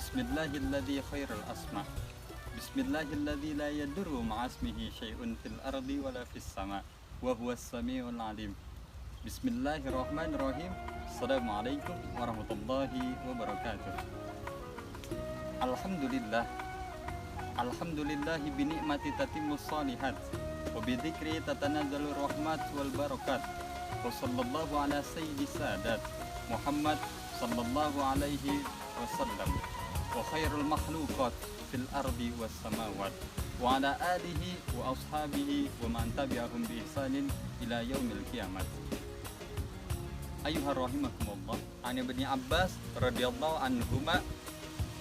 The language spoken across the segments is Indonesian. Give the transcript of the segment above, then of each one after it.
Bismillahilladzi khairul asma. Bismillahilladzi la yadurru ma'asmihi syai'un fil ardi wala fis sama wa huwas samiul alim. Bismillahirrahmanirrahim. Assalamualaikum warahmatullahi wabarakatuh. Alhamdulillah. Alhamdulillahi bi ni'mati tatimmus shalihat wa bi dzikri tatanazzalu rahmat wal barakat. Wa sallallahu ala sayyidis sadat Muhammad sallallahu alaihi wasallam wa khairul makhluqat fil ardi was samawat wa ala alihi wa ashabihi wa man tabi'ahum bi ihsanin ila yaumil qiyamah. Ayyuhar rahimakumullah. An Ibnu Abbas radhiyallahu anhuma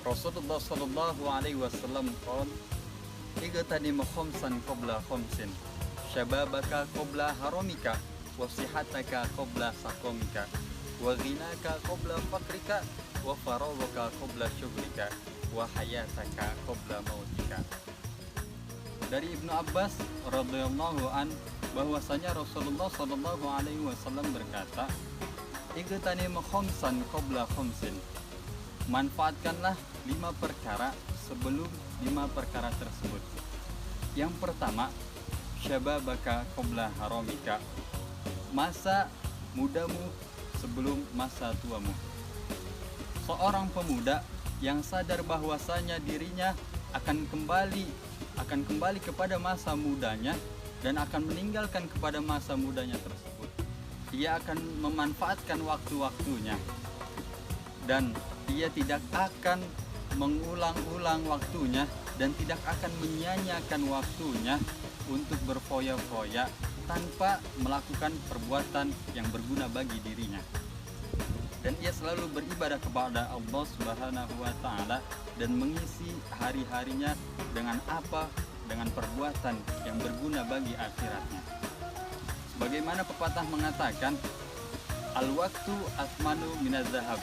Rasulullah sallallahu alaihi wasallam qala igtanim khamsan qabla khamsin syababaka qabla haramika wa sihataka qabla saqamika wa ghinaka qabla fakrika wa faraghaka qabla syughlika wa hayataka qabla mautika. Dari Ibnu Abbas radhiyallahu an bahwasanya Rasulullah sallallahu alaihi wasallam berkata, igtanim khamsan qabla khamsin. Manfaatkanlah 5 perkara sebelum 5 perkara tersebut. Yang pertama, syababaka qabla haramika. Masa mudamu sebelum masa tuamu. Seorang pemuda yang sadar bahwasanya dirinya akan kembali kepada masa mudanya dan akan meninggalkan kepada masa mudanya tersebut. Ia akan memanfaatkan waktu-waktunya dan ia tidak akan mengulang-ulang waktunya dan tidak akan menyia-nyiakan waktunya untuk berfoya-foya tanpa melakukan perbuatan yang berguna bagi dirinya. Dan ia selalu beribadah kepada Allah Subhanahu wa taala dan mengisi hari-harinya dengan apa? Dengan perbuatan yang berguna bagi akhiratnya. Sebagaimana pepatah mengatakan, al-waktu asmanu minaz zahab.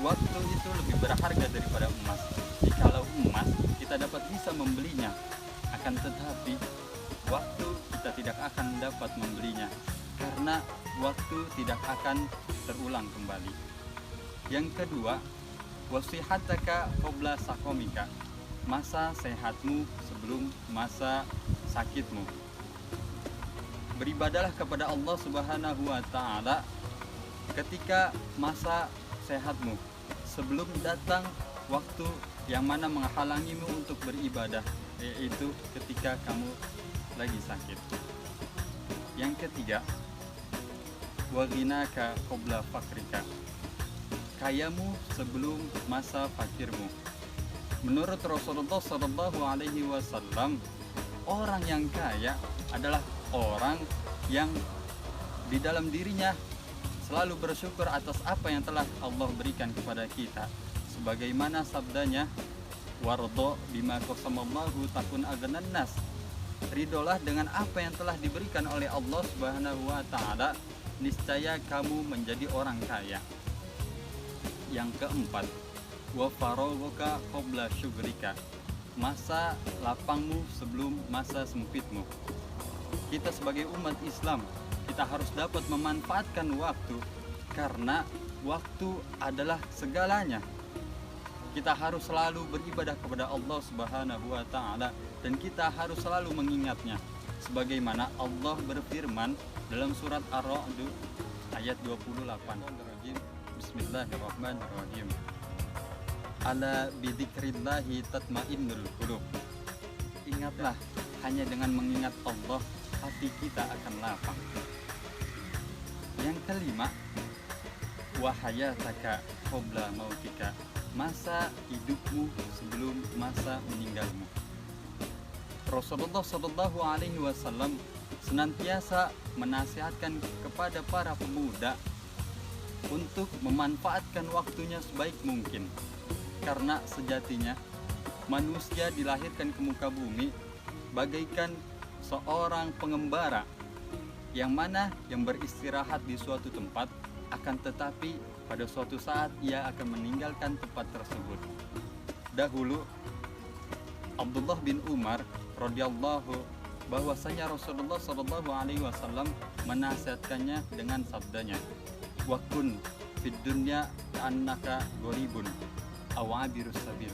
Waktu itu lebih berharga daripada emas. Jikalau emas kita dapat bisa membelinya, akan tetapi waktu kita tidak akan dapat membelinya karena waktu tidak akan terulang kembali. Yang kedua, wasihataka qabla saqamika. Masa sehatmu sebelum masa sakitmu. Beribadahlah kepada Allah Subhanahu wa taala ketika masa sehatmu, sebelum datang waktu yang mana menghalangimu untuk beribadah, yaitu ketika kamu lagi sakit. Yang ketiga, wa ghinaka qabla fakrika. Kayamu sebelum masa fakirmu. Menurut Rasulullah sallallahu alaihi wasallam, orang yang kaya adalah orang yang di dalam dirinya selalu bersyukur atas apa yang telah Allah berikan kepada kita. Sebagaimana sabdanya, wardo bima qasamallahu takun aghanan nas. Ridolah dengan apa yang telah diberikan oleh Allah Subhanahu wa taala, niscaya kamu menjadi orang kaya. Yang keempat, wa faraghuka qabla syughrika. Masa lapangmu sebelum masa sempitmu. Kita sebagai umat Islam, kita harus dapat memanfaatkan waktu karena waktu adalah segalanya. Kita harus selalu beribadah kepada Allah Subhanahu wa taala dan kita harus selalu mengingatnya. Sebagaimana Allah berfirman dalam surat Ar-Ra'd ayat 28. Bismillahirrahmanirrahim. Ala bidzikrillahi tatmainnul qulub. Ingatlah, hanya dengan mengingat Allah hati kita akan lapang. Yang kelima, wahayataka qabla mautika. Masa hidupmu sebelum masa meninggalmu. Rasulullah sallallahu alaihi wasallam senantiasa menasihatkan kepada para pemuda untuk memanfaatkan waktunya sebaik mungkin. Karena sejatinya manusia dilahirkan ke muka bumi bagaikan seorang pengembara yang mana yang beristirahat di suatu tempat, akan tetapi pada suatu saat ia akan meninggalkan tempat tersebut. Dahulu Abdullah bin Umar radhiyallahu bahwasanya Rasulullah sallallahu alaihi wasallam menasihatkannya dengan sabdanya, wa kun fid dunya ka'annaka gharibun awabirus sabil.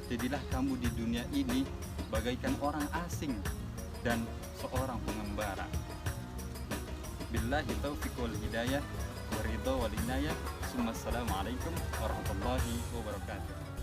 Jadilah kamu di dunia ini bagaikan orang asing dan seorang pengembara. Billahi taufiq wal hidayah wa ridha wal inayah. Assalamualaikum warahmatullahi wabarakatuh.